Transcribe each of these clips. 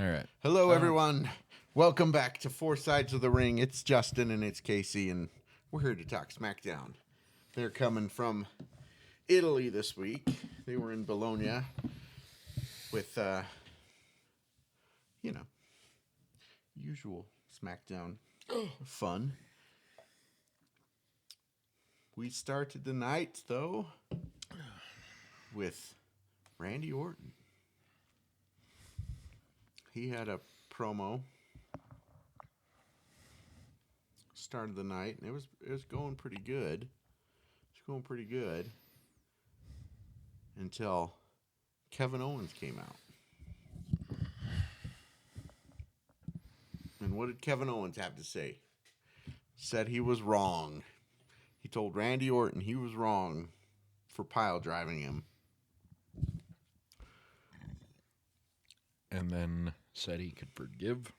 All right. Hello, everyone. Welcome back to Four Sides of the Ring. It's Justin and it's Casey, and we're here to talk Smackdown. They're coming from Italy this week. They were in Bologna with, usual Smackdown fun. We started the night, though, with Randy Orton. He had a promo. Started the night, and it was going pretty good. Until Kevin Owens came out. And what did Kevin Owens have to say? Said he was wrong. He told Randy Orton he was wrong for pile driving him. And then said he could forgive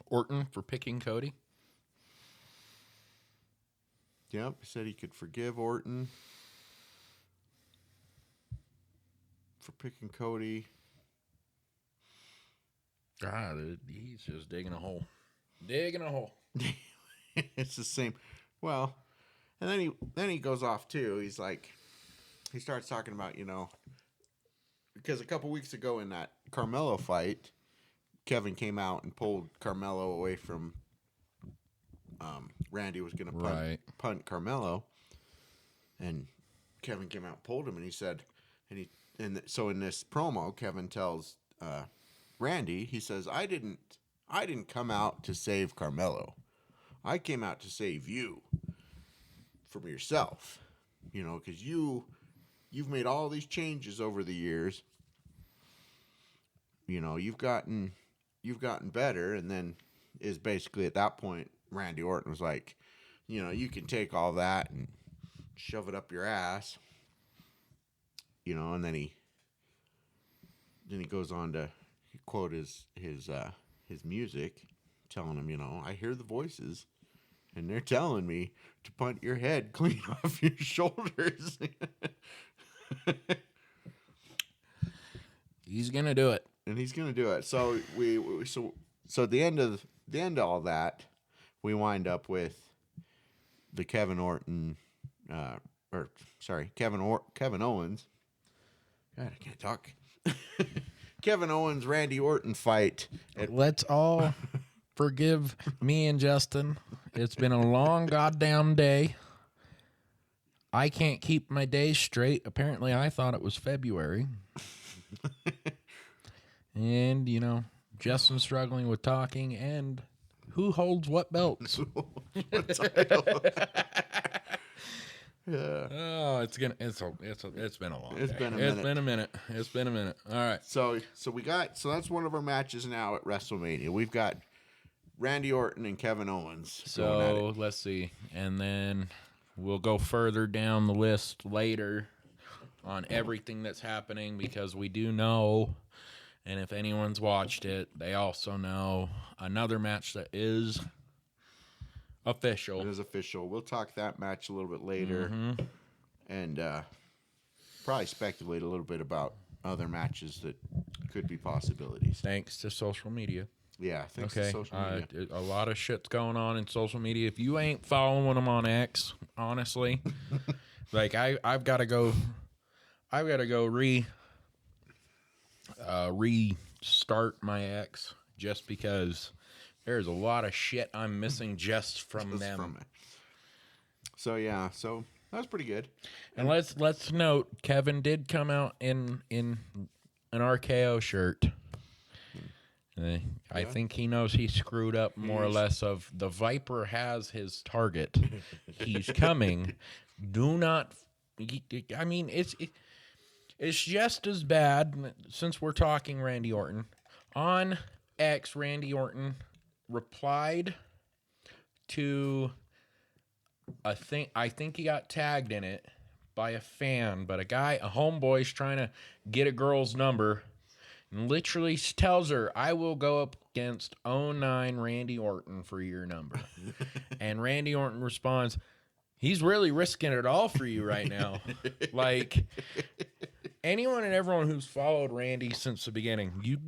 Orton for picking Cody. Yep, said he could forgive Orton for picking Cody. God, he's just digging a hole. It's the same. Well, and then he goes off too. He's like, he starts talking about, because a couple weeks ago in that Carmelo fight, Kevin came out and pulled Carmelo away from Randy was going to punt Carmelo, and Kevin came out and pulled him, and he said, so in this promo, Kevin tells Randy, he says, I didn't come out to save Carmelo. I came out to save you from yourself, because you've made all these changes over the years. You've gotten better, and then is basically at that point, Randy Orton was like, you can take all that and shove it up your ass, and then he goes on to quote his music, telling him, I hear the voices, and they're telling me to punt your head clean off your shoulders. He's gonna do it, and he's gonna do it. So so at the end of all that, we wind up with the Kevin Owens. God, I can't talk. Kevin Owens, Randy Orton fight. Let's all forgive me and Justin. It's been a long goddamn day. I can't keep my days straight. Apparently, I thought it was February. And, Justin's struggling with talking, and who holds what belts? What title? Yeah. Oh, it's been a long day. It's been a minute. All right. So that's one of our matches now at WrestleMania. We've got Randy Orton and Kevin Owens. So let's see, and then we'll go further down the list later on everything that's happening, because we do know, and if anyone's watched it, they also know another match that is official. It is official. We'll talk that match a little bit later, and probably speculate a little bit about other matches that could be possibilities. Thanks to social media. Yeah, thanks to social media. A lot of shit's going on in social media. If you ain't following them on X, honestly, like I've got to go restart my X, just because there's a lot of shit I'm missing just from them. So yeah, so that was pretty good. And let's note, Kevin did come out in an RKO shirt. I think he knows he screwed up more or less of the Viper has his target. He's coming. Do not. I mean, it's just as bad, since we're talking Randy Orton. On X, Randy Orton replied to I think he got tagged in it by a fan, but a homeboy's trying to get a girl's number. And literally tells her, I will go up against 09 Randy Orton for your number. And Randy Orton responds, he's really risking it all for you right now. Like, anyone and everyone who's followed Randy since the beginning, you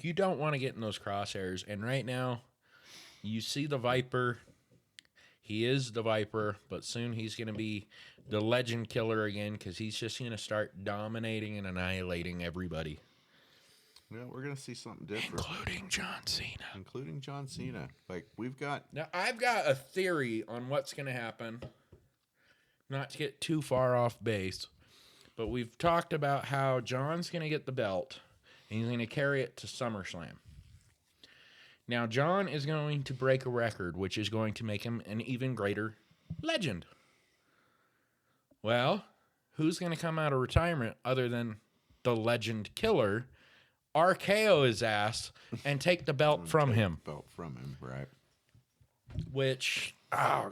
you don't want to get in those crosshairs. And right now, you see the Viper. He is the Viper, but soon he's going to be the legend killer again because he's just going to start dominating and annihilating everybody. Well, we're going to see something different. Including John Cena. Like, we've got... Now, I've got a theory on what's going to happen. Not to get too far off base, but we've talked about how John's going to get the belt, and he's going to carry it to SummerSlam. Now, John is going to break a record, which is going to make him an even greater legend. Well, who's going to come out of retirement other than the legend killer, RKO his ass, and take the belt from him? Right. Which, that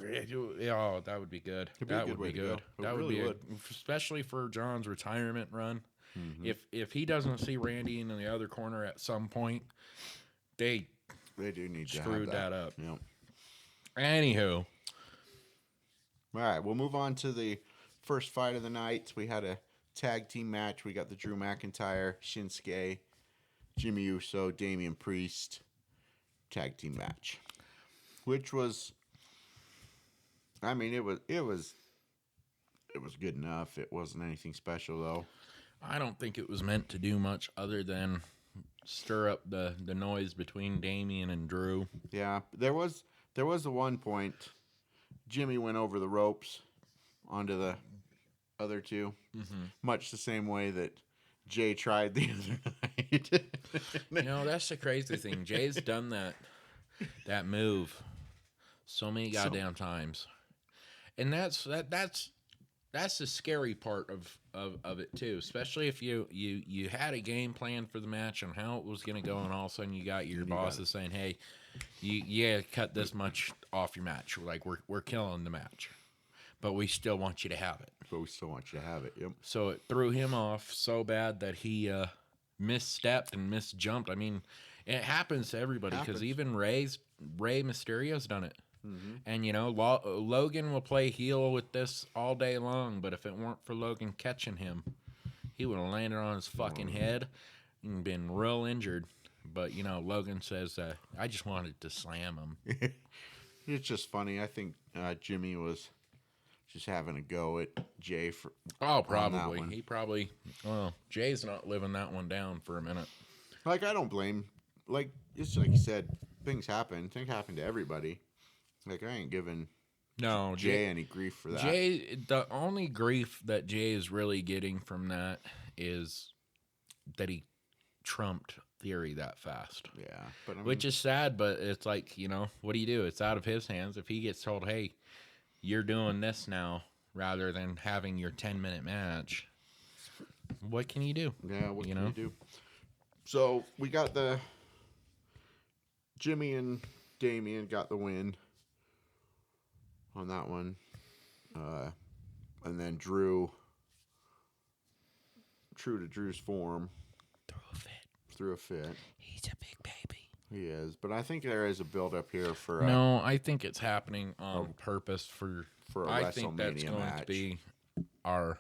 would be good. That would be good. That would be, especially for John's retirement run. Mm-hmm. If he doesn't see Randy in the other corner at some point, they do need to screwed have that up. Yep. Anywho, all right, we'll move on to the first fight of the night. We had a tag team match. We got the Drew McIntyre, Shinsuke, Jimmy Uso, Damian Priest tag team match, which was, I mean, it was good enough. It wasn't anything special though. I don't think it was meant to do much other than stir up the noise between Damian and Drew. Yeah, there was the one point Jimmy went over the ropes onto the other two, much the same way that Jay tried the other night. That's the crazy thing. Jay's done that move so many goddamn times, and that's the scary part of it too. Especially if you had a game plan for the match and how it was going to go, and all of a sudden you got your bosses saying, "Hey, you gotta cut this much off your match. Like we're killing the match, but we still want you to have it." Yep. So it threw him off so bad that he misstepped and misjumped. I mean, it happens to everybody because even Rey Mysterio's done it. Mm-hmm. And, Logan will play heel with this all day long, but if it weren't for Logan catching him, he would have landed on his fucking head and been real injured. But, Logan says, I just wanted to slam him. It's just funny. I think Jimmy was just having a go at Jay for. Oh, probably. He probably. Well, Jay's not living that one down for a minute. Like, I don't blame. Like, it's like you said, things happen. Things happen to everybody. Like, I ain't giving Jay any grief for that. The only grief that Jay is really getting from that is that he trumped Theory that fast. Yeah. But which is sad, but it's like, what do you do? It's out of his hands. If he gets told, hey, you're doing this now rather than having your 10-minute match, what can you do? Yeah, what can you do? So we got the Jimmy and Damian got the win on that one. And then Drew, true to Drew's form, threw a fit. He's a big baby. He is, but I think there is a build up here for. No, I think it's happening on purpose for a WrestleMania I think that's going match. to be a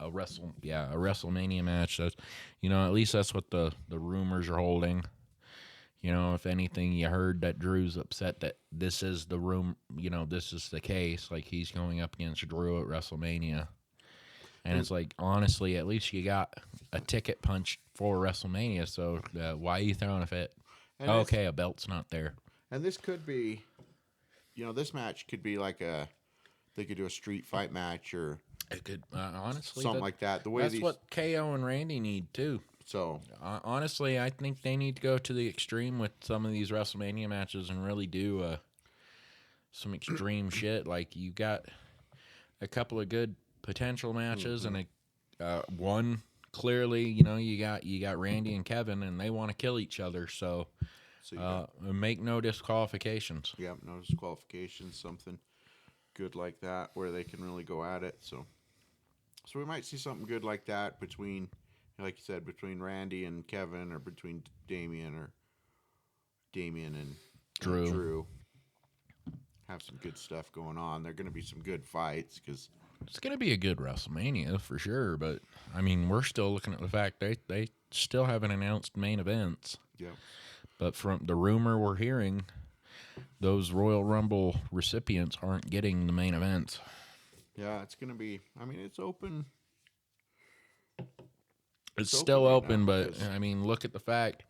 WrestleMania match. That's at least that's what the rumors are holding. If anything, you heard that Drew's upset that this is the this is the case. Like, he's going up against Drew at WrestleMania. And it's like, honestly, at least you got a ticket punch for WrestleMania, so why are you throwing a fit? And okay, a belt's not there. And this could be, this match could be like they could do a street fight match or it could, honestly, something like that. The way that's what KO and Randy need, too. So honestly, I think they need to go to the extreme with some of these WrestleMania matches and really do some extreme shit. Like, you got a couple of good potential matches and one clearly, you got Randy and Kevin and they want to kill each other. So make no disqualifications. Yep, no disqualifications. Something good like that where they can really go at it. So we might see something good like that between. Like you said, between Randy and Kevin, or between Damian and Drew. Have some good stuff going on. There are going to be some good fights because it's going to be a good WrestleMania for sure. But I mean, we're still looking at the fact they still haven't announced main events. Yep. But from the rumor we're hearing, those Royal Rumble recipients aren't getting the main events. Yeah, it's going to be, I mean, it's open. It's still open, now, but I mean, look at the fact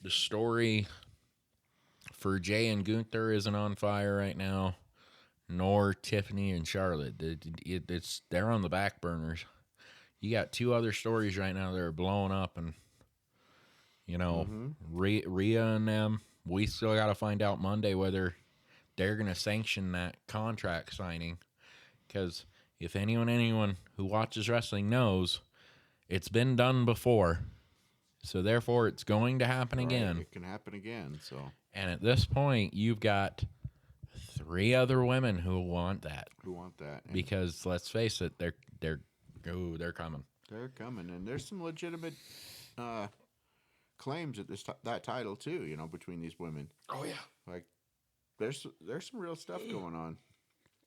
the story for Jay and Gunther isn't on fire right now, nor Tiffany and Charlotte. They're on the back burners. You got two other stories right now that are blowing up, and Rhea and them. We still got to find out Monday whether they're going to sanction that contract signing, because if anyone who watches wrestling knows, it's been done before, so therefore it's going to happen again. It can happen again. So, and at this point, you've got 3 other women who want that. Because let's face it, they're coming. They're coming, and there's some legitimate claims at that title too. Between these women. Oh yeah. Like, there's some real stuff going on.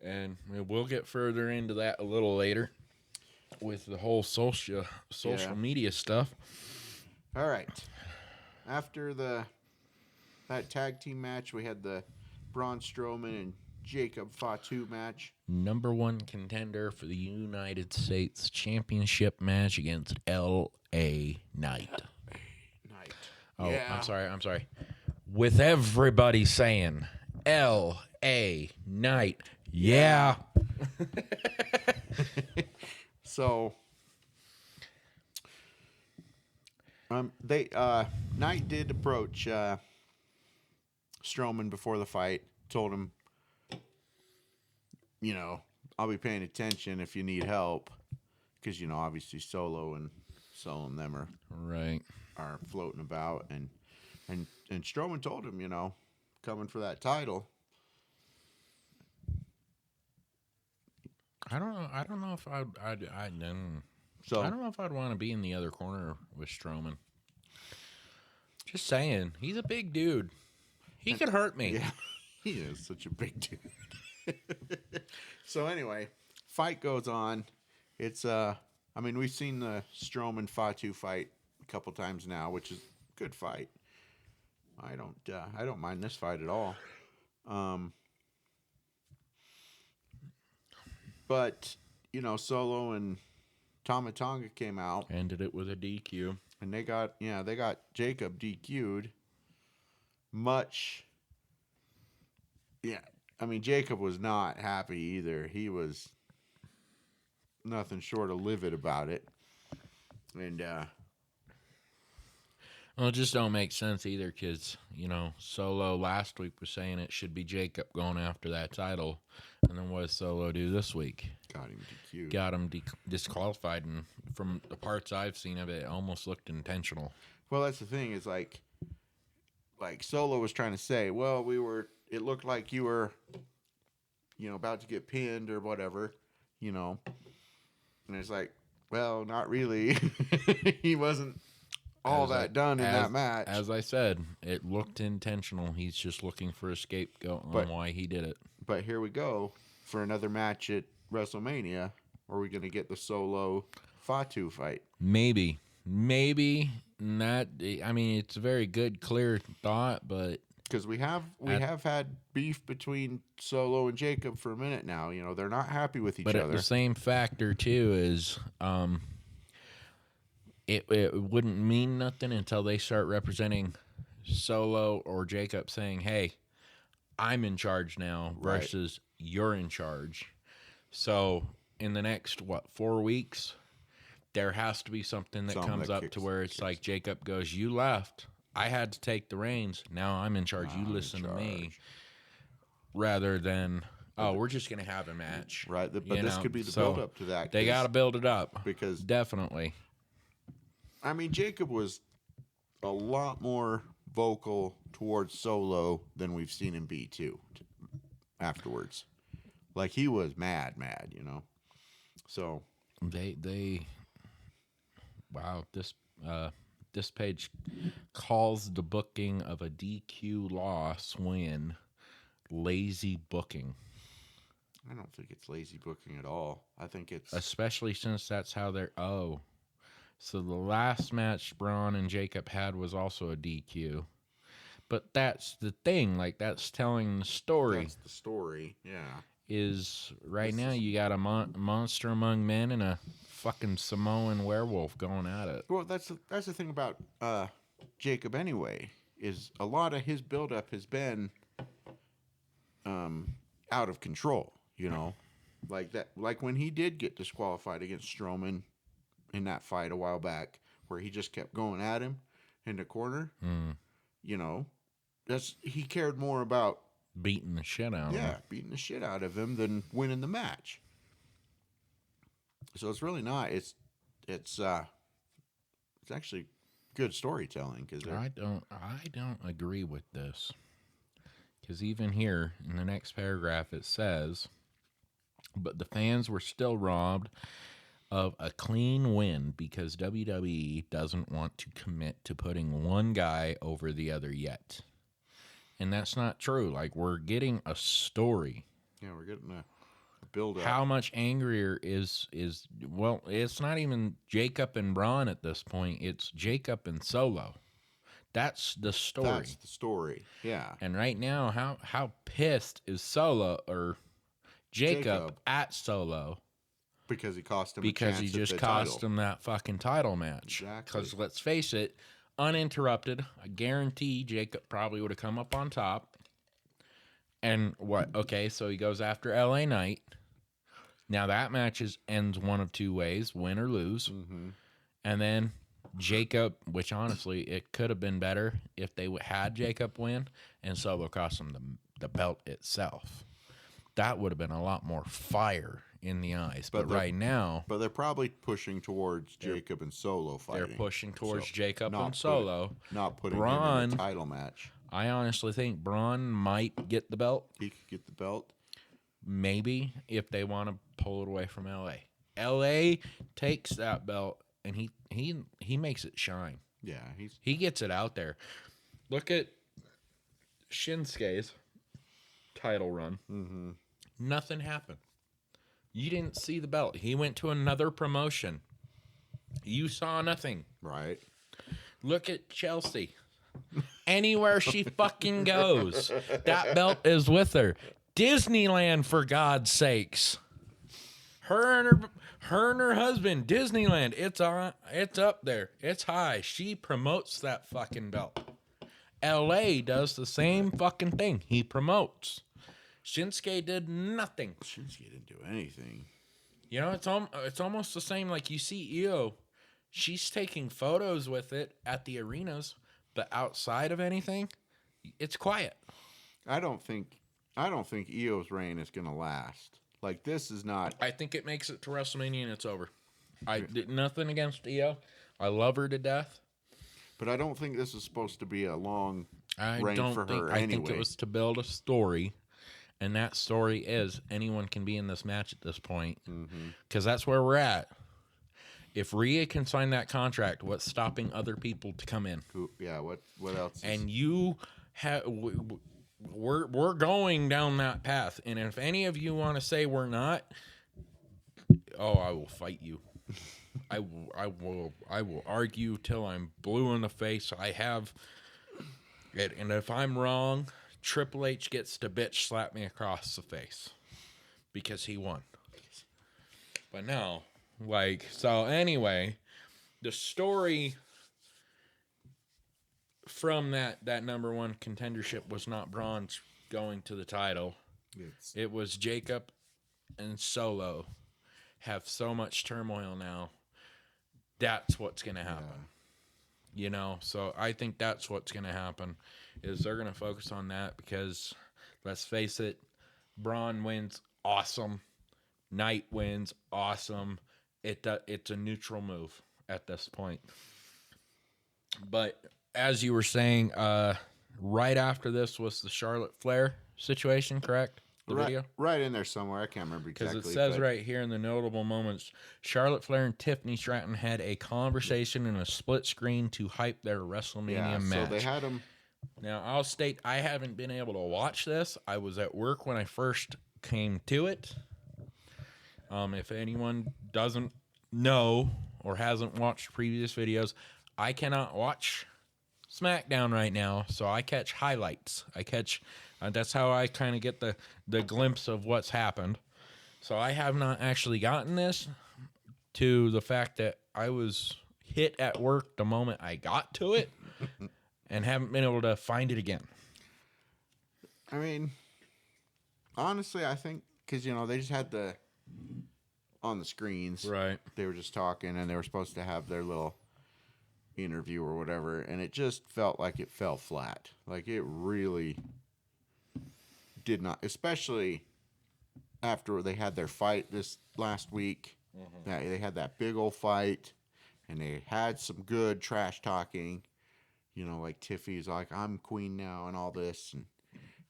And we'll get further into that a little later with the whole social media stuff. All right. After that tag team match, we had the Braun Strowman and Jacob Fatu match. Number 1 contender for the United States Championship match against L.A. Knight. Oh, yeah. I'm sorry. With everybody saying L.A. Knight. Yeah. So, Knight did approach Strowman before the fight. Told him, I'll be paying attention if you need help, because obviously Solo and them are floating about, and Strowman told him, coming for that title. I don't know if I don't know if I'd want to be in the other corner with Strowman. Just saying, he's a big dude. He could hurt me. Yeah, he is such a big dude. So anyway, fight goes on. It's we've seen the Strowman Fatu fight a couple times now, which is a good fight. I don't mind this fight at all. But Solo and Tama Tonga came out. Ended it with a DQ. And they got Jacob DQ'd. Jacob was not happy either. He was nothing short of livid about it. And well, it just don't make sense either, because Solo last week was saying it should be Jacob going after that title, and then what does Solo do this week? Got him DQ'd. Got him disqualified, and from the parts I've seen of it, it almost looked intentional. Well, that's the thing, is like Solo was trying to say, well, it looked like you were, about to get pinned or whatever, and it's like, well, not really. He wasn't all that done in that match. As I said, it looked intentional. He's just looking for a scapegoat on why he did it. But here we go for another match at WrestleMania. Are we going to get the Solo Fatu fight? Maybe not. I mean, it's a very good, clear thought, but because we have had beef between Solo and Jacob for a minute now. They're not happy with each other. But the same factor too is it wouldn't mean nothing until they start representing Solo or Jacob saying, hey, I'm in charge now versus you're in charge. So in the next, 4 weeks, there has to be something that comes up to where it's like Jacob goes, you left. I had to take the reins. Now I'm in charge. You listen to me. Rather than, we're just going to have a match. Right. But this could be the build-up to that. They got to build it up. Because definitely. Jacob was a lot more vocal towards Solo than we've seen him be, too, afterwards. Like, he was mad, So. Wow, this page calls the booking of a DQ loss win lazy booking. I don't think it's lazy booking at all. I think it's... Especially since that's how they're... Oh, So the last match Braun and Jacob had was also a DQ. But that's the thing. Like, that's telling the story. That's the story. Yeah. Is right now you got a monster among men and a fucking Samoan werewolf going at it. Well, that's the thing about Jacob anyway. Is a lot of his buildup has been out of control. You know, like that. Like when he did get disqualified against Strowman in that fight a while back, where he just kept going at him in the corner. You know, he cared more about beating the shit out of him. Yeah, beating the shit out of him than winning the match. So it's really not. It's actually good storytelling because I don't agree with this, because even here in the next paragraph it says, but the fans were still robbed of a clean win because WWE doesn't want to commit to putting one guy over the other yet. And that's not true. Like, we're getting a story. Yeah, we're getting a build up. How much angrier is well, it's not even Jacob and Braun at this point. It's Jacob and Solo. That's the story. That's the story. Yeah. And right now, how pissed is Solo or Jacob at Solo? Because he cost him because he just cost him that fucking title match. Exactly. Because let's face it, uninterrupted, I guarantee Jacob probably would have come up on top. And what? Okay, so he goes after LA Knight. Now that match ends one of two ways, win or lose. Mm-hmm. And then Jacob, which honestly, it could have been better if they had Jacob win and Solo cost him the belt itself. That would have been a lot more fire in the eyes. But right now... But they're probably pushing towards Jacob and Solo fighting. They're pushing towards Jacob and Solo. Not putting Braun, him in a title match. I honestly think Braun might get the belt. He could get the belt. Maybe, if they want to pull it away from LA. LA takes that belt, and he makes it shine. Yeah. He gets it out there. Look at Shinsuke's title run. Mm-hmm. Nothing happened. You didn't see the belt. He went to another promotion. You saw nothing. Right. Look at Chelsea. Anywhere she fucking goes, that belt is with her. Disneyland, for God's sakes. Her and her husband, Disneyland. It's up there. It's high. She promotes that fucking belt. LA does the same fucking thing. He promotes. Shinsuke did nothing. Shinsuke didn't do anything. You know, it's almost the same. Like, you see Io, she's taking photos with it at the arenas, but outside of anything, it's quiet. I don't think Io's reign is gonna last. Like, this is not. I think it makes it to WrestleMania and it's over. I did nothing against Io. I love her to death. But I don't think this is supposed to be a long I reign for her anyway. I think it was to build a story. And that story is anyone can be in this match at this point. Because that's where we're at. If Rhea can sign that contract, what's stopping other people to come in? Yeah, what else? And you have... We're going down that path. And if any of you want to say we're not, I will fight you. I will argue till I'm blue in the face. I have it. And if I'm wrong... Triple H gets to bitch slap me across the face because he won. But no, so anyway, the story from that number one contendership was not Braun's going to the title. It was Jacob and Solo have so much turmoil now. That's what's going to happen. Yeah. You know, so I think that's what's going to happen. Is they're going to focus on that because, let's face it, Braun wins, awesome. Knight wins, awesome. It's a neutral move at this point. But as you were saying, right after this was the Charlotte Flair situation, correct? Video? Right in there somewhere. I can't remember exactly. Because it says right here in the notable moments, Charlotte Flair and Tiffany Stratton had a conversation in a split screen to hype their WrestleMania match. So they had them. Now, I'll state I haven't been able to watch this. I was at work when I first came to it. If anyone doesn't know or hasn't watched previous videos, I cannot watch Smackdown right now, so I catch highlights. That's how I kind of get the glimpse of what's happened. So I have not actually gotten this to the fact that I was hit at work the moment I got to it and haven't been able to find it again. I mean, honestly, I think because, they just had on the screens. Right. They were just talking, and they were supposed to have their little interview or whatever, and it just felt like it fell flat. Like, it really did not, especially after they had their fight this last week. Mm-hmm. They had that big old fight, and they had some good trash talking. Like Tiffy's like, I'm queen now and all this,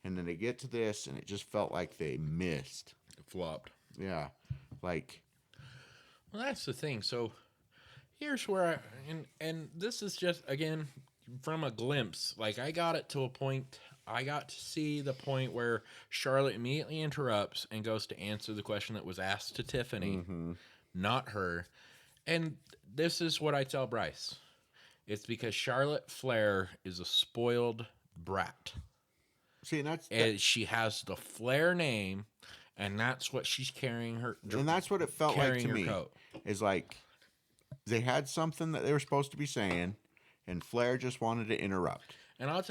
and then they get to this, and it just felt like they missed. It flopped. Yeah. Like, well, that's the thing. So here's where and this is just, again, from a glimpse. Like, I got it to a point, I got to see the point where Charlotte immediately interrupts and goes to answer the question that was asked to Tiffany, not her. And this is what I tell Bryce. It's because Charlotte Flair is a spoiled brat. See, and she has the Flair name, and that's what she's carrying her. And that's what it felt like to me. Coat. Is like they had something that they were supposed to be saying, and Flair just wanted to interrupt. And I'll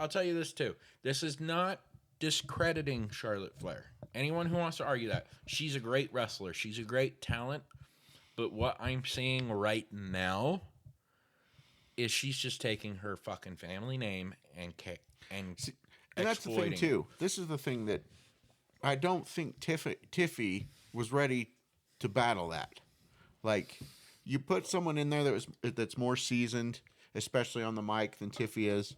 tell you this too. This is not discrediting Charlotte Flair. Anyone who wants to argue that, she's a great wrestler, she's a great talent, but what I'm seeing right now is she's just taking her fucking family name and that's the thing too. This is the thing that I don't think Tiffy was ready to battle that. Like, you put someone in there that's more seasoned, especially on the mic, than Tiffy is,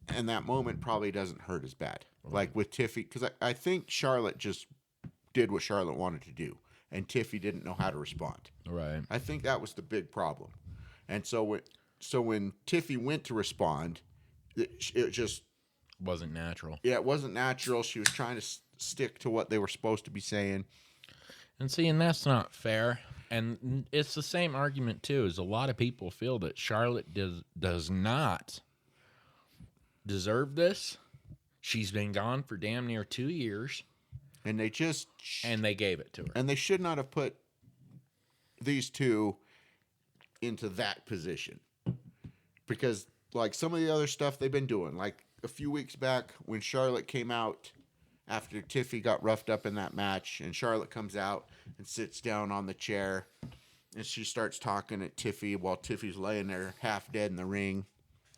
and that moment probably doesn't hurt as bad. Right. Like with Tiffy, because I think Charlotte just did what Charlotte wanted to do, and Tiffy didn't know how to respond. Right. I think that was the big problem. And so when Tiffy went to respond, it just wasn't natural. Yeah, it wasn't natural. She was trying to stick to what they were supposed to be saying. And that's not fair. And it's the same argument, too, as a lot of people feel that Charlotte does not deserve this. She's been gone for damn near 2 years. And they gave it to her. And they should not have put these two into that position. Because, like, some of the other stuff they've been doing, like a few weeks back when Charlotte came out after Tiffy got roughed up in that match, and Charlotte comes out and sits down on the chair, and she starts talking at Tiffy while Tiffy's laying there half dead in the ring,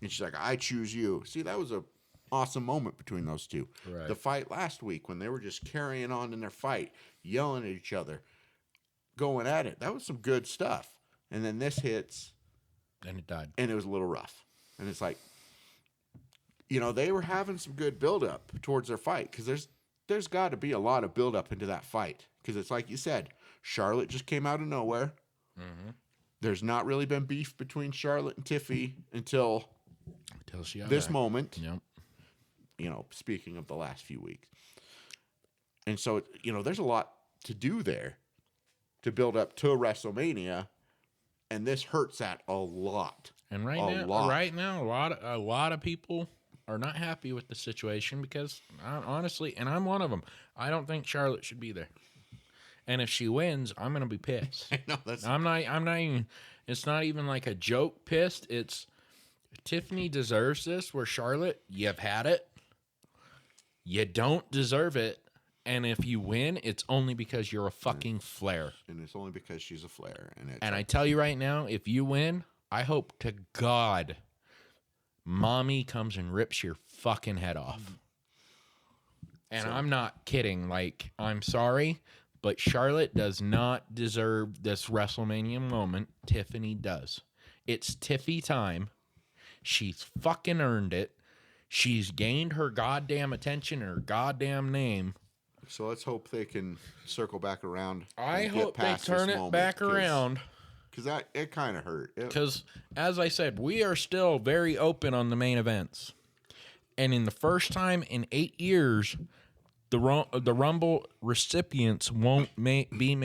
and she's like, I choose you. See, that was a awesome moment between those two. Right. The fight last week when they were just carrying on in their fight, yelling at each other, going at it, that was some good stuff. And then this hits, and it died, and it was a little rough. And it's like, they were having some good build-up towards their fight, because there's got to be a lot of build-up into that fight, because it's like you said, Charlotte just came out of nowhere. Mm-hmm. There's not really been beef between Charlotte and Tiffy until she got this moment. Yep. Speaking of the last few weeks. And so, there's a lot to do there to build up to WrestleMania, and this hurts that a lot. And right now, a lot of people are not happy with the situation because, honestly, and I'm one of them, I don't think Charlotte should be there. And if she wins, I'm gonna be pissed. I'm not even. It's not even like a joke pissed. It's Tiffany deserves this. Where Charlotte, you've had it. You don't deserve it. And if you win, it's only because you're a fucking Flair. And it's only because she's a Flair. And I tell you right now, if you win, I hope to God Mommy comes and rips your fucking head off. And I'm not kidding. Like, I'm sorry, but Charlotte does not deserve this WrestleMania moment. Tiffany does. It's Tiffy time. She's fucking earned it. She's gained her goddamn attention, her goddamn name. So let's hope they can circle back around. I hope they turn it back around. Because it kind of hurt. Because, as I said, we are still very open on the main events. And in the first time in 8 years, the Rumble recipients won't be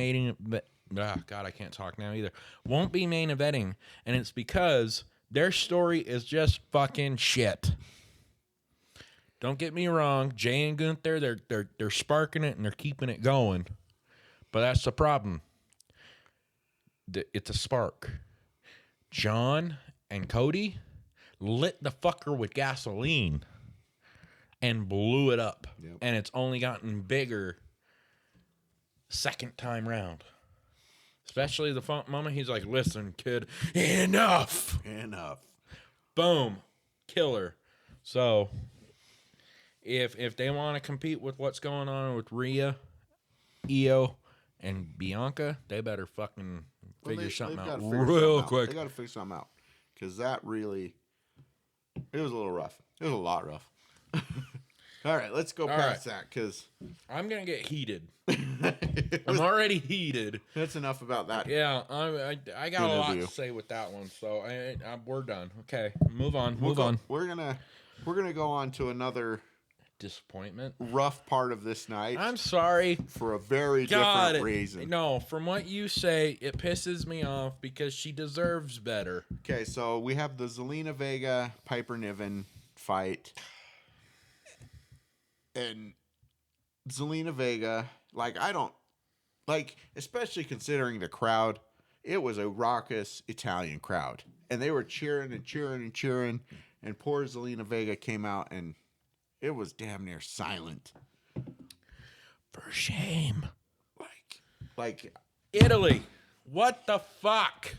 God, I can't talk now either. Won't be main eventing, and it's because their story is just fucking shit. Don't get me wrong, Jay and Gunther, they're sparking it and they're keeping it going, but that's the problem. It's a spark. John and Cody lit the fucker with gasoline and blew it up, and it's only gotten bigger second time round. Especially the moment he's like, "Listen, kid, enough." Boom, killer. So, if they want to compete with what's going on with Rhea, Io, and Bianca, they better fucking figure something out real quick. They got to figure something out because that really, it was a little rough. It was a lot rough. All right, let's go past that because I'm gonna get heated. I'm already heated. That's enough about that. Yeah, I got a lot to say with that one, so we're done. Okay, move on. We're gonna go on to another disappointment, rough part of this night. I'm sorry for a very different reason. No, from what you say, it pisses me off because she deserves better. Okay, so we have the Zelina Vega Piper Niven fight. And Zelina Vega, especially considering the crowd, it was a raucous Italian crowd. And they were cheering and cheering and cheering. And poor Zelina Vega came out and it was damn near silent. For shame. Like Italy. What the fuck?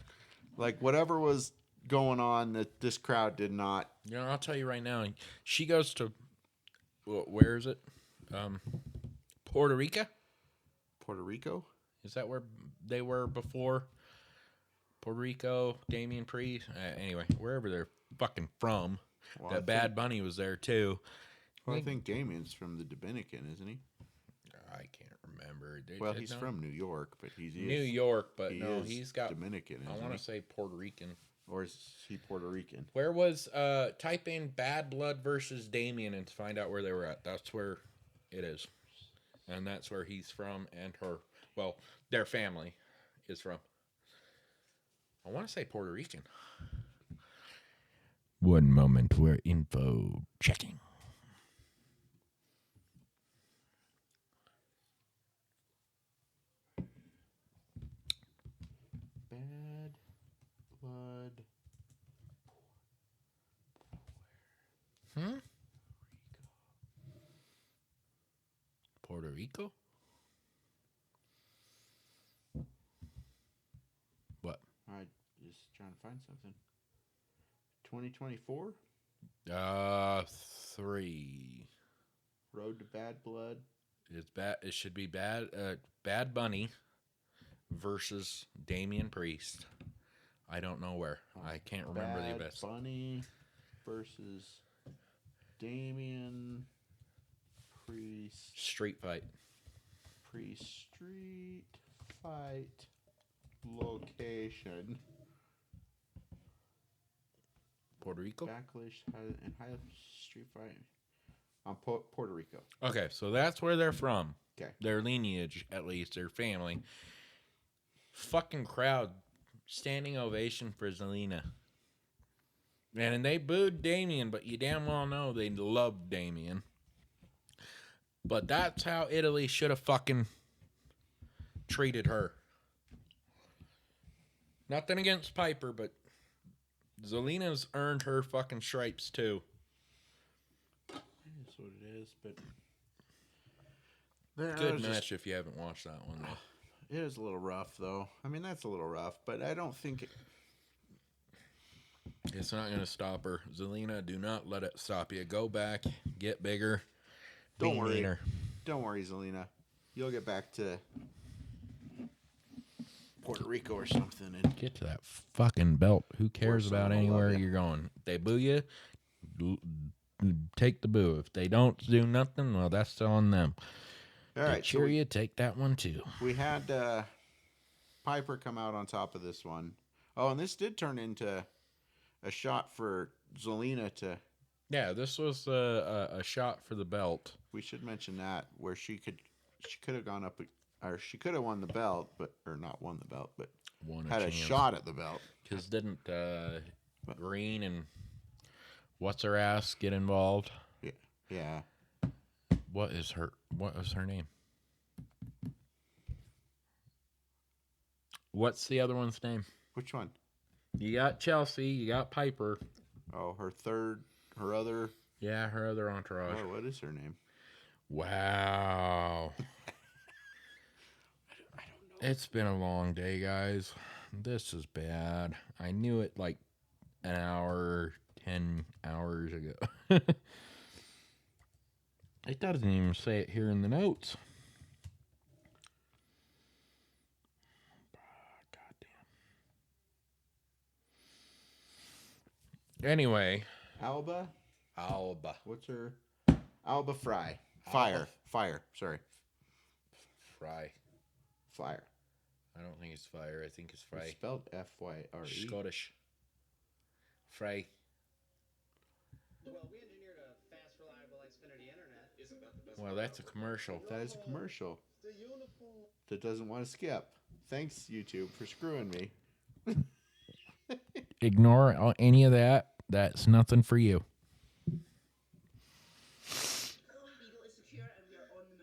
Like whatever was going on that this crowd did not. You know, I'll tell you right now. She goes to... Where is it? Puerto Rico? Puerto Rico? Is that where they were before? Puerto Rico, Damian Priest. Anyway, wherever they're fucking from. Well, that Bad Bunny was there too. Well, I think Damian's from the Dominican, isn't he? I can't remember. Well, he's from New York, but he's New York, but no, he's got Dominican. I want to say Puerto Rican. Or is he Puerto Rican? Where was type in Bad Blood versus Damien and find out where they were at. That's where it is. And that's where he's from and their family is from. I want to say Puerto Rican. One moment, we're info checking. Bad Blood. Puerto Rico? What? I just trying to find something. 2024? 3. Road to Bad Blood. It's bad. It should be Bad Bunny versus Damian Priest. I don't know where. I can't remember the best. Bad Bunny versus Damian Priest. Street fight. Street fight location. Puerto Rico? Backlash and high street fight. On Puerto Rico. Okay, so that's where they're from. Okay. Their lineage, at least, their family. Fucking crowd. Standing ovation for Zelina. And they booed Damien, but you damn well know they loved Damien. But that's how Italy should have fucking treated her. Nothing against Piper, but Zelina's earned her fucking stripes too. That's what it is, but... Good match if you haven't watched that one, though. It is a little rough, though. I mean, that's a little rough, but I don't think... It's not going to stop her. Zelina, do not let it stop you. Go back, get bigger, Don't worry. meaner. Don't worry, Zelina. You'll get back to Puerto Rico or something. And get to that fucking belt. Who cares about anywhere you. you're going? If they boo you, take the boo. If they don't do nothing, well, that's on them. All right, cheer you, take that one too. We had Piper come out on top of this one. Oh, and this did turn into a shot for Zelina to... Yeah, this was a shot for the belt. We should mention that, where she could have gone up or she could have won the belt, or not won the belt, but had a shot at the belt. Because didn't Green and what's her ass get involved? Yeah. What was her name? What's the other one's name? Which one? You got Chelsea, you got Piper. Oh, her other. Yeah, her other entourage. Oh, what is her name? Wow. I don't know. It's been a long day, guys. This is bad. I knew it like an hour, 10 hours ago. It doesn't even say it here in the notes. Goddamn. Anyway. Alba. What's her? Alba Fry. Fire. Sorry. Fry. Fire. I don't think it's fire. I think it's Fry. It's spelled Fyre. Scottish. Fry. Well, we engineered a fast, reliable Xfinity internet. Isn't that the best? Well, that's a commercial. That is a commercial. That doesn't want to skip. Thanks, YouTube, for screwing me. Ignore any of that. That's nothing for you. Eagle is secure and we are on the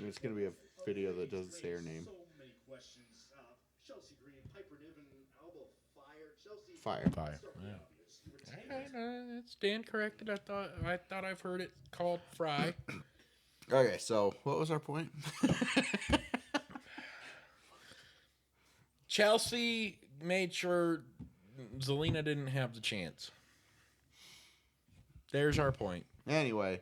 move. It's going to be a video that doesn't say her name. So many questions. Chelsea Green, Piper Niven, Alba Fire, Chelsea Fire. Yeah. Stand corrected. I thought I've heard it called Fry. Okay, so what was our point? Chelsea made sure Zelina didn't have the chance. There's our point. Anyway.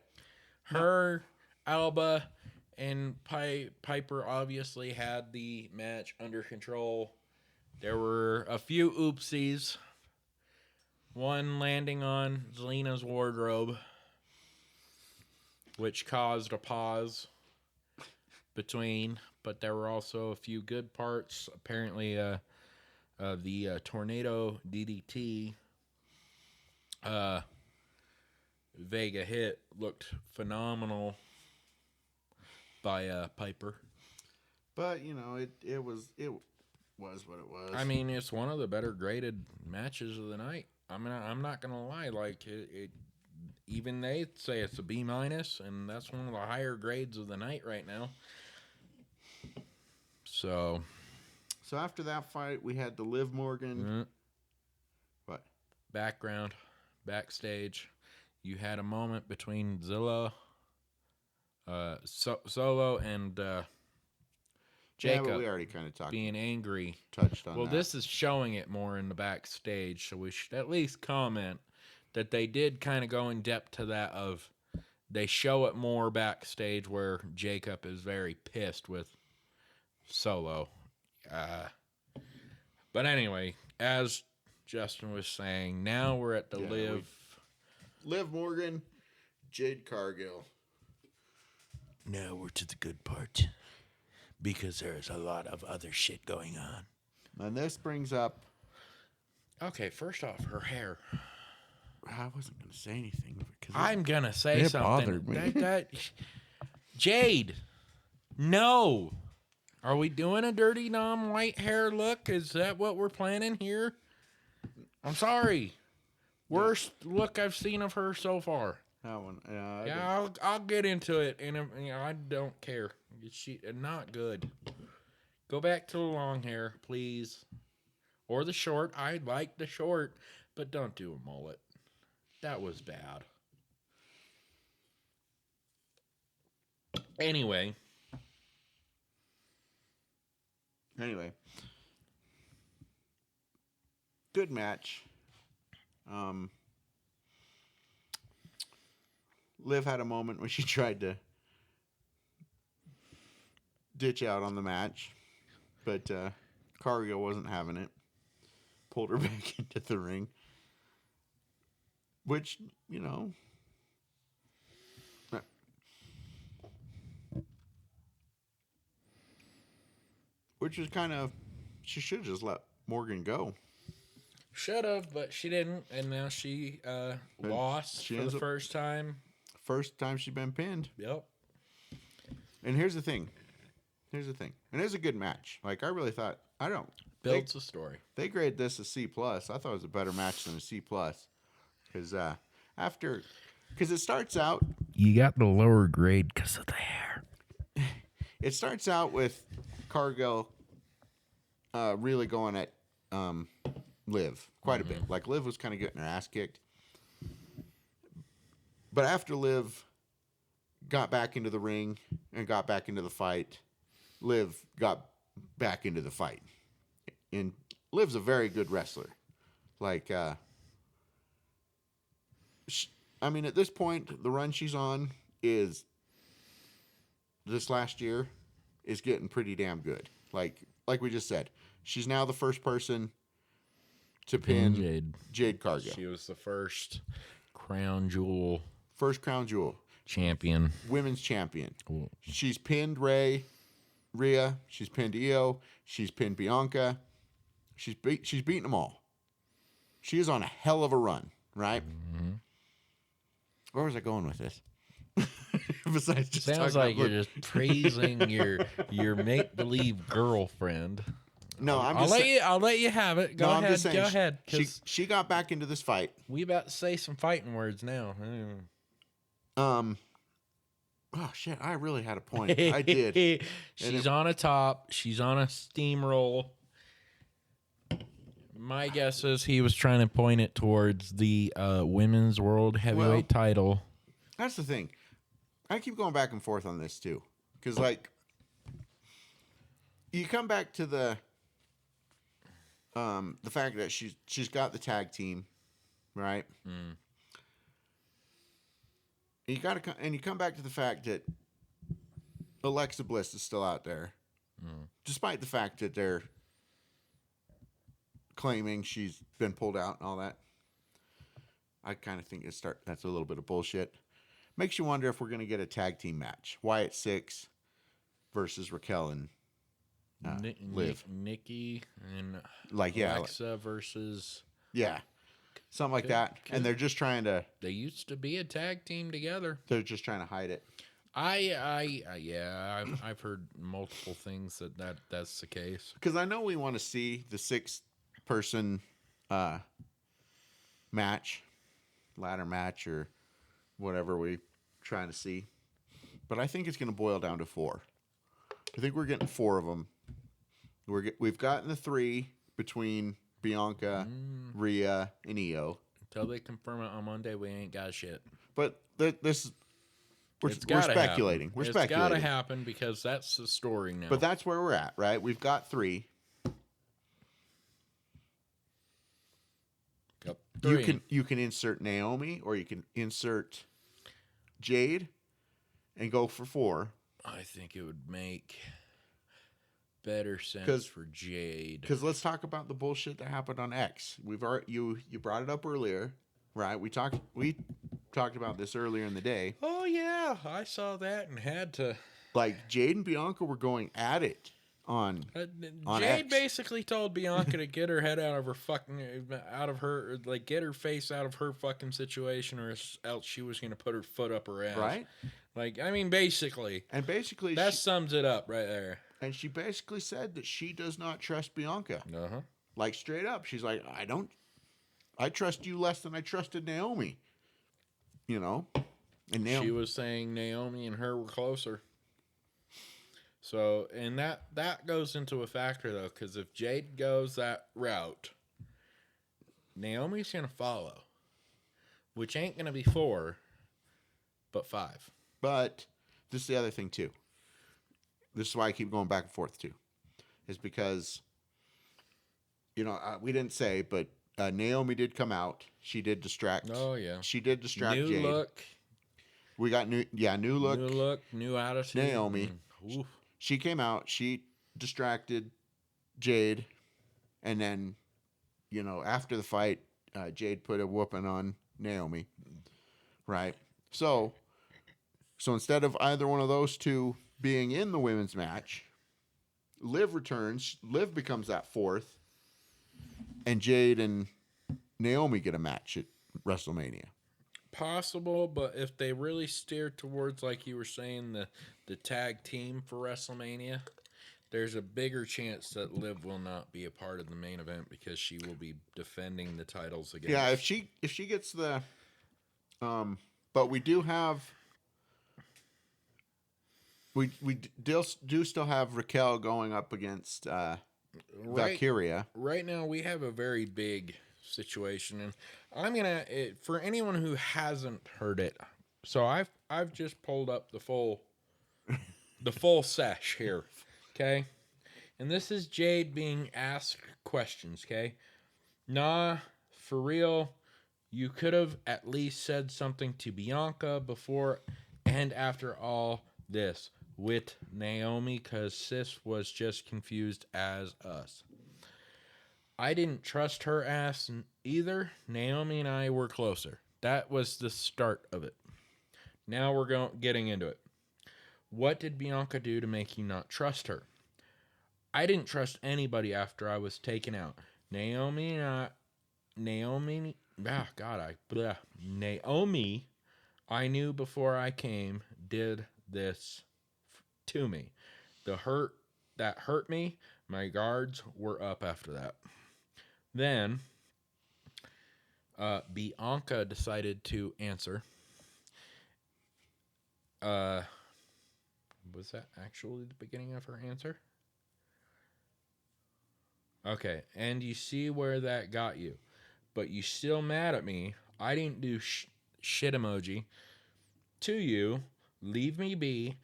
Her, Alba, and Piper obviously had the match under control. There were a few oopsies. One landing on Zelina's wardrobe, which caused a pause between, but there were also a few good parts. Apparently, the tornado DDT Vega hit looked phenomenal by Piper. But, you know, it was what it was. I mean, it's one of the better graded matches of the night. I mean, I'm not gonna lie. Like it even they say it's a B-, and that's one of the higher grades of the night right now. So after that fight, we had the Liv Morgan. What? Backstage, you had a moment between Zilla, Solo, and Jacob. Yeah, but we already kind of talked. Being angry. Touched on that. Well, this is showing it more in the backstage, so we should at least comment that they did kind of go in depth to that of they show it more backstage where Jacob is very pissed with Solo. But anyway, as Justin was saying, now we're at the Liv Morgan, Jade Cargill. Now we're to the good part. Because there's a lot of other shit going on. And this brings up... Okay, first off, her hair. I wasn't going to say anything. I'm going to say it something. Bothered me. Jade, no. Are we doing a dirty non-white hair look? Is that what we're planning here? I'm sorry. Worst look I've seen of her so far. That one. I'll get into it, and I don't care. She not good. Go back to the long hair, please, or the short. I like the short, but don't do a mullet. That was bad. Anyway, good match. Liv had a moment when she tried to ditch out on the match, but Cargill wasn't having it. Pulled her back into the ring, which, you know, which is kind of, she should have just let Morgan go. should have, but she didn't, and now she lost for the first time. first time she's been pinned. Yep. And here's the thing. And it was a good match. Like, I really thought, Builds a story. they grade this a C+. I thought it was a better match than a C+. Because it starts out, You got the lower grade because of the hair. it starts out with Cargill really going at Liv quite a bit. Like, Liv was kind of getting her ass kicked. But after Liv got back into the ring and got back into the fight, Liv got back into the fight. And Liv's a very good wrestler. Like, at this point, the run she's on is, this last year, is getting pretty damn good. Like we just said, she's now the first person to pin Jade Cargill. She was the first crown jewel champion. Women's champion. Cool. She's pinned Rhea. She's pinned Io. She's pinned Bianca. She's beaten them all. She is on a hell of a run, right? Mm-hmm. Where was I going with this? Besides just Sounds like you're just praising your make believe girlfriend. No, I'll let you have it. Go ahead. I'm just saying, Go ahead. She got back into this fight. We about to say some fighting words now. Oh shit! I really had a point. I did. She's on a top. She's on a steamroll. My guess is he was trying to point it towards the women's world heavyweight title. That's the thing. I keep going back and forth on this too, because like you come back to the fact that she's got the tag team, right? Mm. You come back to the fact that Alexa Bliss is still out there, despite the fact that they're claiming she's been pulled out and all that. I kind of think that's a little bit of bullshit. Makes you wonder if we're going to get a tag team match. Wyatt Six versus Raquel and Liv. Nikki and Alexa versus... Yeah. Something like that. And they're just trying to... They used to be a tag team together. They're just trying to hide it. I've heard multiple things that's the case. Because I know we want to see the 6-person match, ladder match, or whatever we're trying to see. But I think it's going to boil down to 4. I think we're getting 4 of them. We've gotten the 3 between Bianca, Rhea, and Io. Until they confirm it on Monday, we ain't got shit. But we're speculating. We're speculating. It's got to happen because that's the story now. But that's where we're at, right? We've got 3. You can insert Naomi or you can insert Jade and go for 4. I think it would make better sense for Jade. Because let's talk about the bullshit that happened on X. You brought it up earlier, right? We talked about this earlier in the day. Oh yeah, I saw that and had to. Like Jade and Bianca were going at it on Jade X. basically told Bianca to get her head out of her get her face out of her fucking situation, or else she was going to put her foot up her ass. Right? Basically. And basically that sums it up right there. And she basically said that she does not trust Bianca. Uh-huh. Like straight up, she's like, I trust you less than I trusted Naomi. You know? And she was saying Naomi and her were closer. So, and that goes into a factor, though, because if Jade goes that route, Naomi's going to follow, which ain't going to be 4, but 5. But this is the other thing, too. This is why I keep going back and forth, too. Is because, we didn't say, but Naomi did come out. She did distract. Oh, yeah. She did distract Jade. New look. We got new look. New look, new attitude. Naomi. She came out. She distracted Jade. And then, after the fight, Jade put a whooping on Naomi. Right? So instead of either one of those two being in the women's match, Liv returns. Liv becomes that 4th. And Jade and Naomi get a match at WrestleMania. possible, but if they really steer towards, like you were saying, the tag team for WrestleMania, there's a bigger chance that Liv will not be a part of the main event because she will be defending the titles against. Yeah, if she gets the, but we do have. Do still have Raquel going up against Valkyria. Right now, we have a very big situation, and I'm gonna for anyone who hasn't heard it. So I've just pulled up the full sesh here, okay, and this is Jade being asked questions, okay. Nah, for real, you could have at least said something to Bianca before and after all this with Naomi, because sis was just confused as us. I didn't trust her ass either. Naomi and I were closer. That was the start of it. Now we're getting into it. What did Bianca do to make you not trust her? I didn't trust anybody after I was taken out. Naomi, I knew before I came, did this to me. That hurt me. My guards were up after that. Then Bianca decided to answer. Was that actually the beginning of her answer? Okay, and you see where that got you. But you still mad at me. I didn't do shit emoji to you. Leave me be.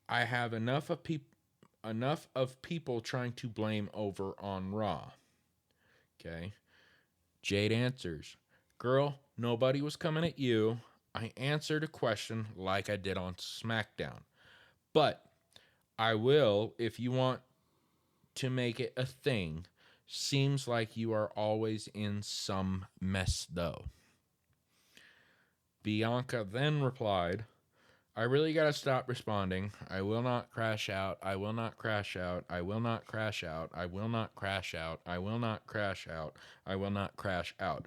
I have enough of people trying to blame over on Raw. Okay. Jade answers, girl, nobody was coming at you. I answered a question like I did on SmackDown. But I will if you want to make it a thing. Seems like you are always in some mess, though. Bianca then replied, I really gotta stop responding. I will not crash out. I will not crash out. I will not crash out. I will not crash out. I will not crash out. I will not crash out.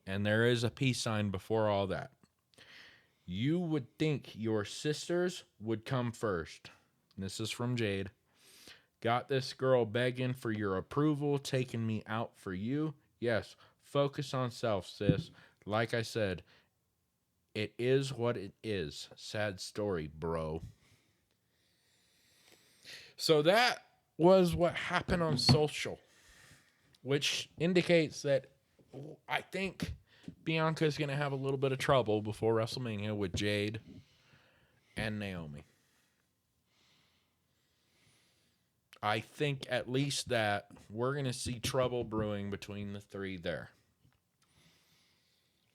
And there is a peace sign before all that. You would think your sisters would come first. This is from Jade. Got this girl begging for your approval, taking me out for you. Yes, focus on self, sis. Like I said, it is what it is. Sad story, bro. So that was what happened on social, which indicates that I think Bianca's going to have a little bit of trouble before WrestleMania with Jade and Naomi. I think at least that we're going to see trouble brewing between the three there.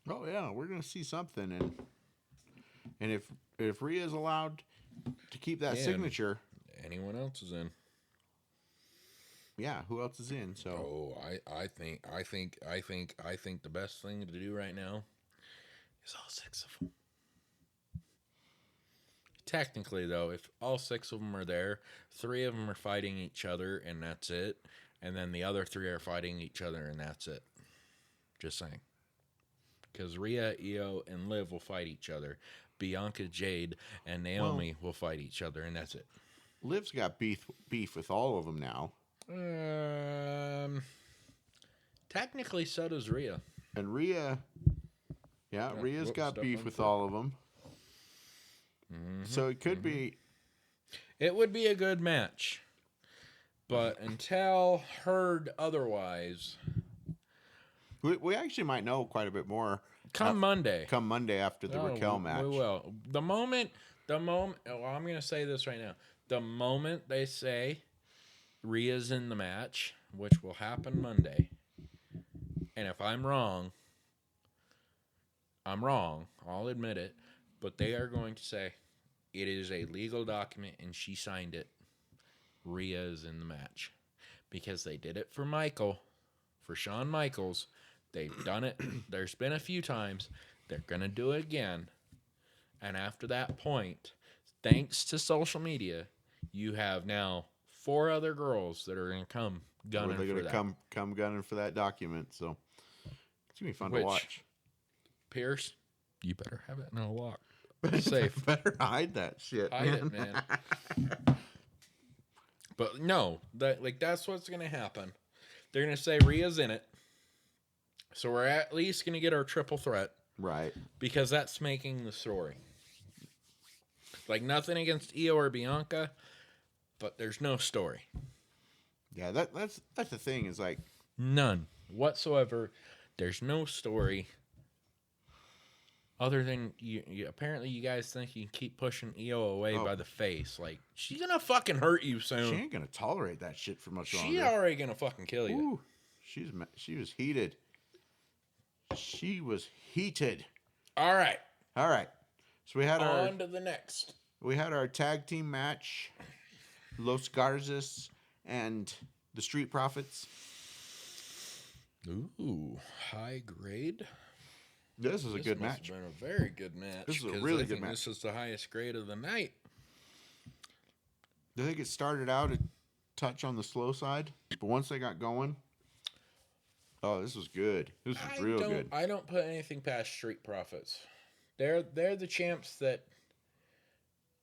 Oh yeah, we're gonna see something, and if Rhea's allowed to keep that signature, anyone else is in. Yeah, who else is in? So I think the best thing to do right now is all six of them. Technically, though, if all six of them are there, three of them are fighting each other, and that's it. And then the other three are fighting each other, and that's it. Just saying. Because Rhea, Io, and Liv will fight each other. Bianca, Jade, and Naomi will fight each other, and that's it. Liv's got beef with all of them now. Technically, so does Rhea. And Rhea's got beef with all of them. Mm-hmm, so it could be. It would be a good match. But until heard otherwise, we actually might know quite a bit more come Monday. Come Monday after the Raquel match. We will. The moment. I'm going to say this right now. The moment they say Rhea's in the match, which will happen Monday, and if I'm wrong, I'll admit it, but they are going to say it is a legal document and she signed it. Rhea is in the match. Because they did it for Shawn Michaels. They've done it. There's been a few times. They're going to do it again. And after that point, thanks to social media, you have now 4 other girls that are going to come gunning for that. They're going to come gunning for that document. So it's going to be fun to watch. Pierce, You better have it in a lock. Safe. Better hide that shit, Hide it, man. But no, that's what's gonna happen. They're gonna say Rhea's in it, so we're at least gonna get our triple threat, Right. because that's making the story. Like, nothing against Io or Bianca, but there's no story, Yeah, that's the thing, is like, none whatsoever. There's no story. Other than you apparently you guys think you can keep pushing Io away by the face. Like, she's gonna fucking hurt you soon. she ain't gonna tolerate that shit for much longer. She's already gonna fucking kill you. Ooh, she was heated. She was heated. All right, So we had on to the next. our tag team match, Los Garzas and the Street Profits. Ooh, high grade. This was a good match. This has been a very good match. This was a 'cause really I good think match. This is the highest grade of the night. I think it started out a touch on the slow side, but once they got going, oh, this was good. This was real good. I don't put anything past Street Profits. They're the champs that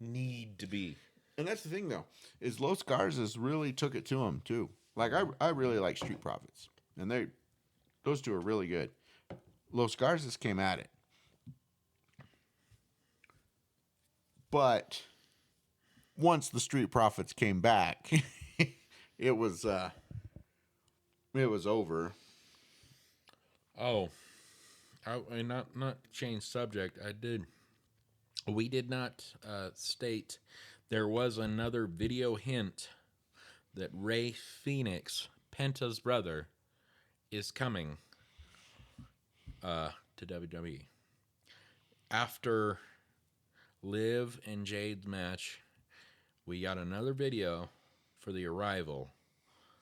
need to be. And that's the thing, though, is Los Garzas really took it to them too. Like, I really like Street Profits, and those two are really good. Los Garzas came at it, but once the Street Profits came back, it was over. Oh, not change subject. We did not state there was another video hint that Ray Phoenix, Penta's brother, is coming to WWE. After Liv and Jade's match, we got another video for the arrival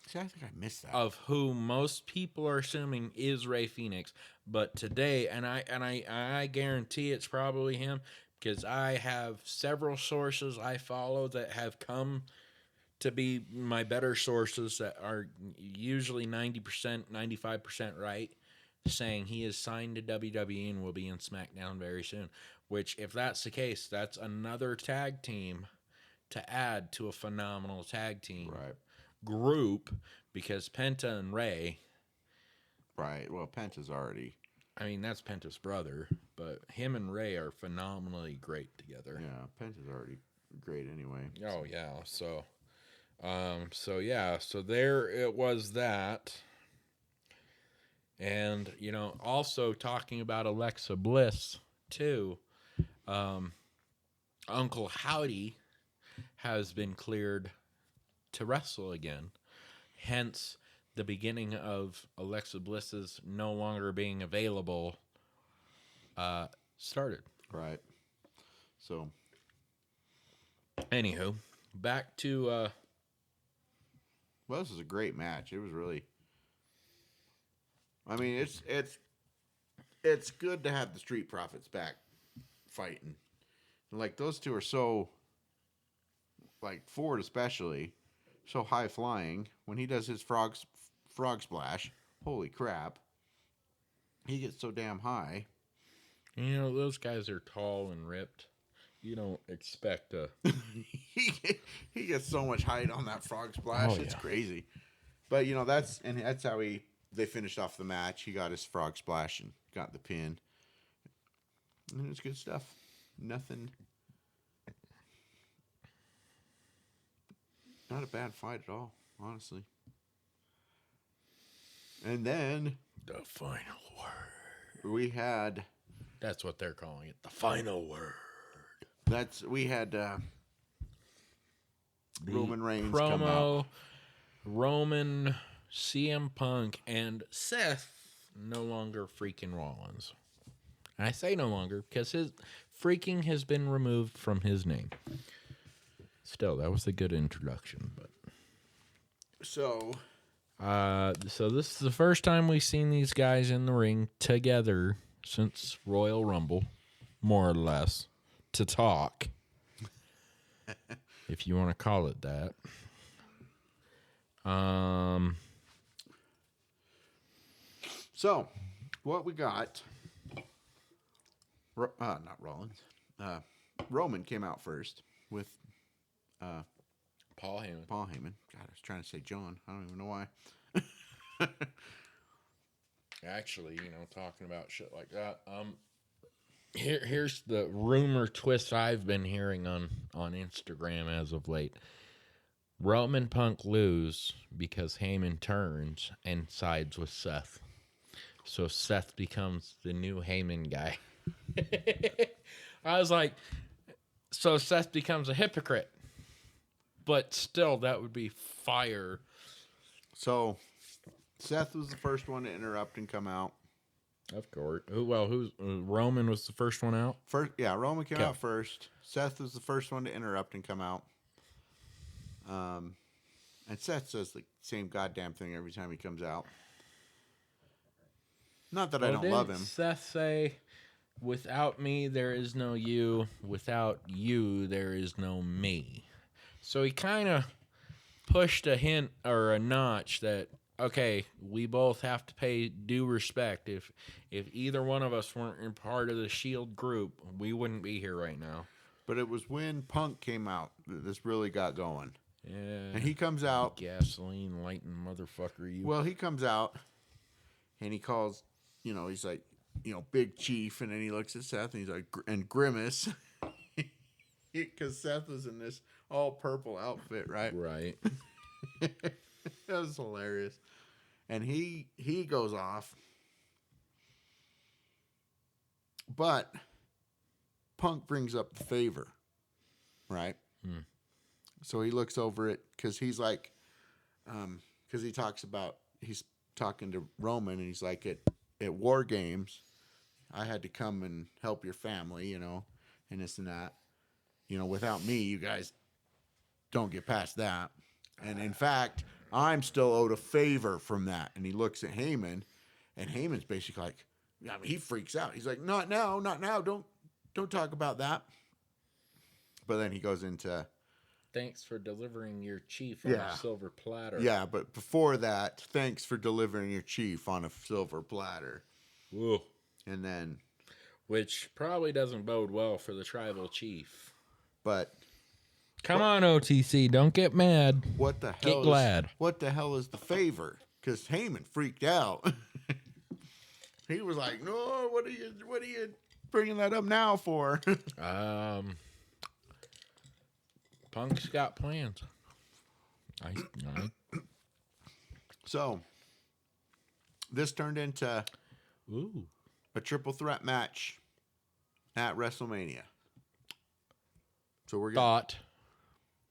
See, I think I missed that. of who most people are assuming is Ray Phoenix. But today, and I guarantee it's probably him, because I have several sources I follow that have come to be my better sources that are usually 90%, 95% right, saying he is signed to WWE and will be in Smackdown very soon. Which, if that's the case, that's another tag team to add to a phenomenal tag team group, because Penta and Ray, Right. Well, Penta's already. I mean, that's Penta's brother, but him and Ray are phenomenally great together. Yeah, Penta's already great anyway. Oh yeah, so there it was that. And, also talking about Alexa Bliss too, Uncle Howdy has been cleared to wrestle again. Hence the beginning of Alexa Bliss's no longer being available started. Right. So, Anywho, back to well, this is a great match. It was really. I mean, it's good to have the Street Profits back fighting. Like, those two are so, like, Ford especially, so high flying. When he does his frog splash, holy crap, he gets so damn high. those guys are tall and ripped. You don't expect a he gets so much height on that frog splash. Oh, It's yeah. crazy. But that's how they finished off the match. He got his frog splash and got the pin. And it was good stuff. Nothing. Not a bad fight at all, honestly. And then the final word. we had That's what they're calling it. The final word. Roman Reigns come out. Promo, Roman, CM Punk, and Seth no longer freaking Rollins. I say no longer because his freaking has been removed from his name. Still, that was a good introduction. But So this is the first time we've seen these guys in the ring together since Royal Rumble, more or less, to talk, if you want to call it that. So, what we got Not Rollins. Roman came out first with Paul Heyman. Paul Heyman. God, I was trying to say John. I don't even know why. Actually, talking about shit like that. Here's the rumor twist I've been hearing on Instagram as of late. Roman Punk lose because Heyman turns and sides with Seth. So Seth becomes the new Heyman guy. I was like, so Seth becomes a hypocrite. But still, that would be fire. So Seth was the first one to interrupt and come out. Of course. Who's Roman was the first one out? Roman came out first. Seth was the first one to interrupt and come out. And Seth says the same goddamn thing every time he comes out. Not that I don't love him. Seth say, without me, there is no you. Without you, there is no me. So he kind of pushed a hint or a notch that, okay, we both have to pay due respect. If either one of us weren't in part of the Shield group, we wouldn't be here right now. But it was when Punk came out that this really got going. Yeah. And he comes out. Gasoline lighting motherfucker, you. Well, he comes out and he calls, he's like, Big Chief. And then he looks at Seth and he's like, and Grimace. Because Seth was in this all purple outfit, right? Right. That was hilarious. And he goes off. But Punk brings up the favor, right? So he looks over it because he's like, because he talks about, he's talking to Roman and he's like, at War Games, I had to come and help your family, and this and that. Without me, you guys don't get past that. And in fact, I'm still owed a favor from that. And he looks at Heyman, and Heyman's basically like, he freaks out. He's like, not now. Don't talk about that. But then he goes into, thanks for delivering your chief on a silver platter. Yeah, but before that, thanks for delivering your chief on a silver platter. Whoa. And then, which probably doesn't bode well for the tribal chief. But come on, OTC, don't get mad. What the hell? Get glad. What the hell is the favor? Because Heyman freaked out. He was like, "No, what are you bringing that up now for?" Punk's got plans. So this turned into Ooh. a triple threat match at WrestleMania. So we're thought,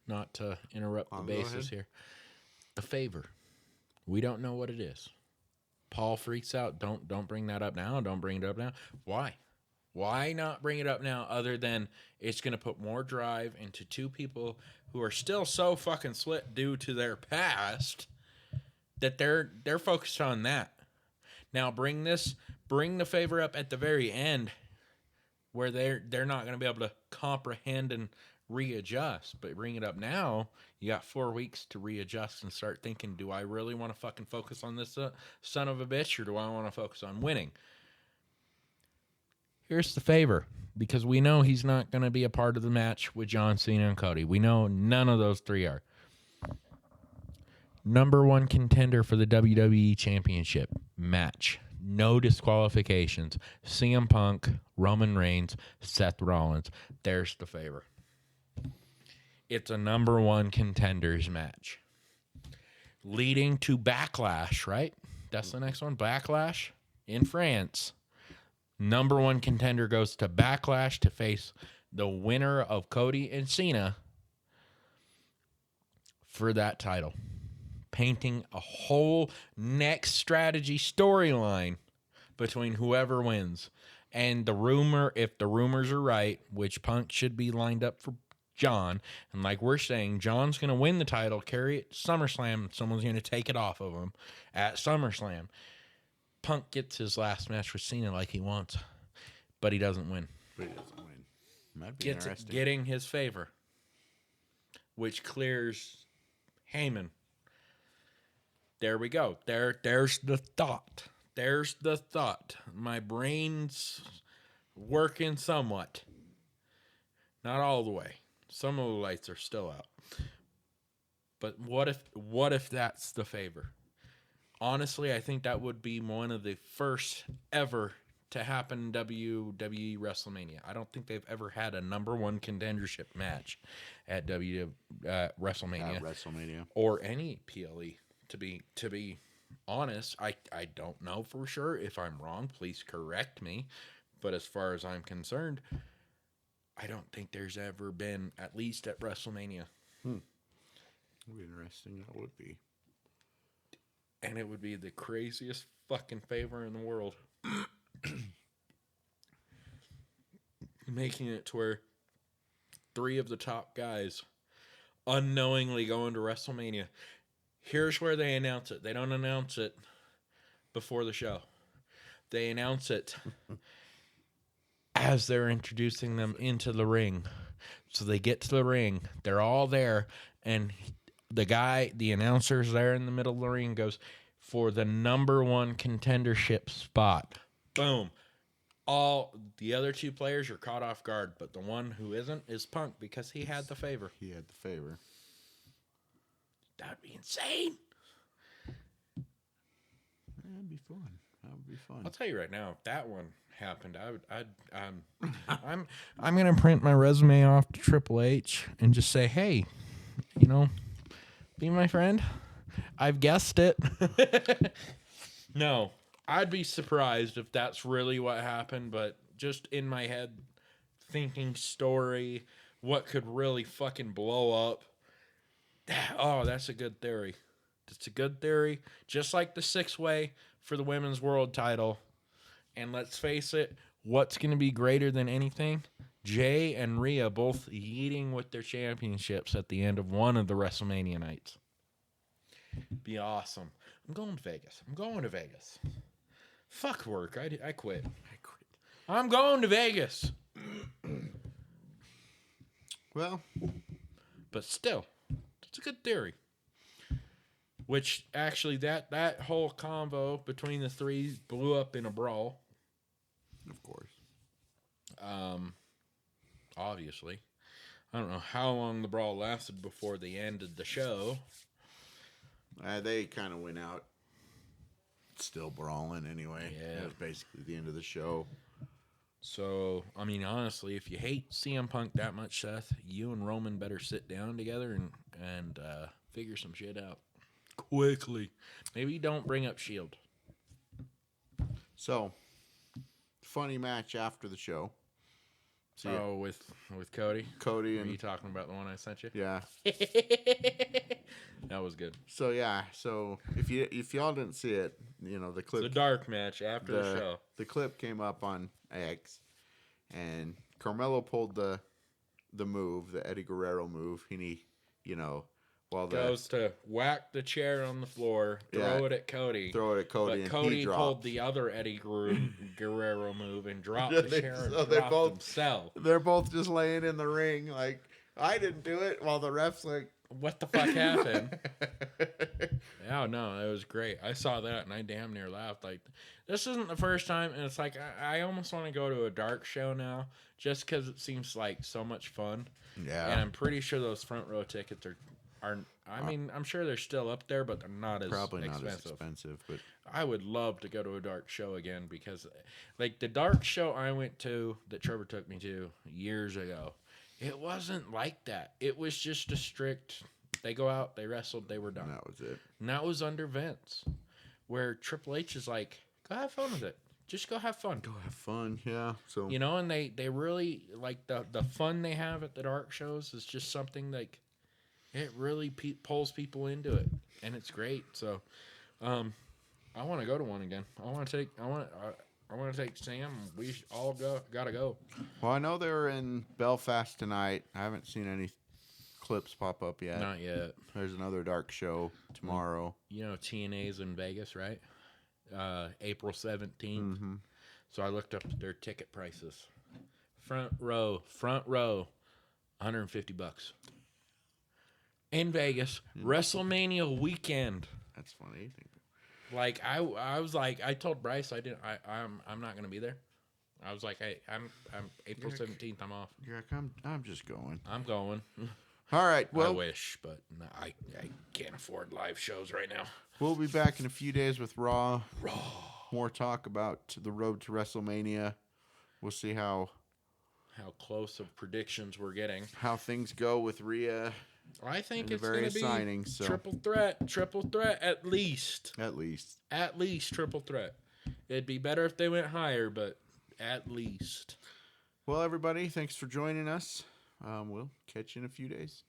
not to interrupt the basis here, the favor. We don't know what it is. Paul freaks out. Don't bring that up now. Don't bring it up now. Why? Why not bring it up now other than it's going to put more drive into two people who are still so fucking split due to their past that they're focused on that. Now bring the favor up at the very end where they're not going to be able to comprehend and readjust. But bring it up now, you got 4 weeks to readjust and start thinking, do I really want to fucking focus on this son of a bitch, or do I want to focus on winning? Here's the favor, because we know he's not going to be a part of the match with John Cena and Cody. We know none of those three are. Number one contender for the WWE Championship match. No disqualifications. CM Punk, Roman Reigns, Seth Rollins. There's the favor. It's a number one contenders match. Leading to Backlash, right? That's the next one. Backlash in France. Number one contender goes to Backlash to face the winner of Cody and Cena for that title. Painting a whole next strategy storyline between whoever wins. And the rumor, if the rumors are right, which Punk should be lined up for John, and like we're saying, John's going to win the title, carry it to SummerSlam, someone's going to take it off of him at SummerSlam. Punk gets his last match with Cena like he wants, but he doesn't win. That'd be interesting. Getting his favor, which clears Heyman. There we go. There's the thought. There's the thought. My brain's working somewhat. Not all the way. Some of the lights are still out. But what if that's the favor? Honestly, I think that would be one of the first ever to happen in WWE WrestleMania. I don't think they've ever had a number one contendership match at WrestleMania. At WrestleMania. Or any PLE. To be honest, I don't know for sure. If I'm wrong, please correct me. But as far as I'm concerned, I don't think there's ever been, at least at WrestleMania. Would be interesting. That would be. And it would be the craziest fucking favor in the world. Making it to where 3 of the top guys unknowingly go into WrestleMania. Here's where they announce it. They don't announce it before the show. They announce it as they're introducing them into the ring. So they get to the ring. They're all there. And the announcer's there in the middle of the ring, goes, for the number one contendership spot. Boom. All the other 2 players are caught off guard, but the one who isn't is Punk because he had the favor. He had the favor. That'd be insane. That'd be fun. That would be fun. I'll tell you right now, if that one happened, I'm gonna print my resume off to Triple H and just say, hey, be my friend. I've guessed it. No, I'd be surprised if that's really what happened, but just in my head, thinking story, what could really fucking blow up. Oh, that's a good theory. It's a good theory. Just like the 6-way for the women's world title. And let's face it, what's going to be greater than anything? Jay and Rhea both eating with their championships at the end of one of the WrestleMania nights. Be awesome. I'm going to Vegas. Fuck work. I quit. I'm going to Vegas. Well, but still, it's a good theory. Which actually, that whole convo between the 3 blew up in a brawl. Of course. Obviously. I don't know how long the brawl lasted before they ended the show. They kind of went out still brawling anyway. Yeah. That was basically the end of the show. So, I mean, honestly, if you hate CM Punk that much, Seth, you and Roman better sit down together and figure some shit out quickly. Maybe don't bring up Shield. So, funny match after the show. See Oh, with Cody? Cody Are and you talking about the one I sent you? yeah. That was good. So yeah, so if y'all didn't see it, the clip, It's a dark match after the show. The clip came up on X, and Carmelo pulled the move, the Eddie Guerrero move, and he, while goes to whack the chair on the floor, throw it at Cody. But and Cody he dropped. pulled the other Eddie Guerrero move and dropped the chair and so dropped himself. They're both just laying in the ring like, I didn't do it, while the ref's like, what the fuck happened? Yeah, no, it was great. I saw that and I damn near laughed. Like, this isn't the first time, and it's like I almost want to go to a dark show now, just because it seems like so much fun. Yeah. And I'm pretty sure those front row tickets are. I mean, I'm sure they're still up there, but they're not as probably expensive. not as expensive, but I would love to go to a dark show again because, like, the dark show I went to that Trevor took me to years ago, it wasn't like that. It was just a strict, they go out, they wrestled, they were done. that was it. And that was under Vince, where Triple H is like, go have fun with it. Just go have fun. Go have fun, yeah. So And they really, like, the fun they have at the dark shows is just something, like, it really pulls people into it. And it's great. So, I want to go to one again. I want to take Sam. We all gotta go. Well, I know they're in Belfast tonight. I haven't seen any clips pop up yet. Not yet. There's another dark show tomorrow. TNA's in Vegas, right? April 17th. Mm-hmm. So I looked up their ticket prices. Front row, $150. In Vegas, WrestleMania weekend. That's funny. Like I was like, I told Bryce I'm not gonna be there. I was like, hey, I'm April 17th. I'm off. You're like, I'm just going. I'm going. All right. I Well, wish, but no, I can't afford live shows right now. we'll be back in a few days with Raw. More talk about the road to WrestleMania. We'll see how close of predictions we're getting. how things go with Rhea. I think And the it's going to various be signings, so- triple threat at least. At least. At least triple threat. It'd be better if they went higher, but at least. Well, everybody, thanks for joining us. We'll catch you in a few days.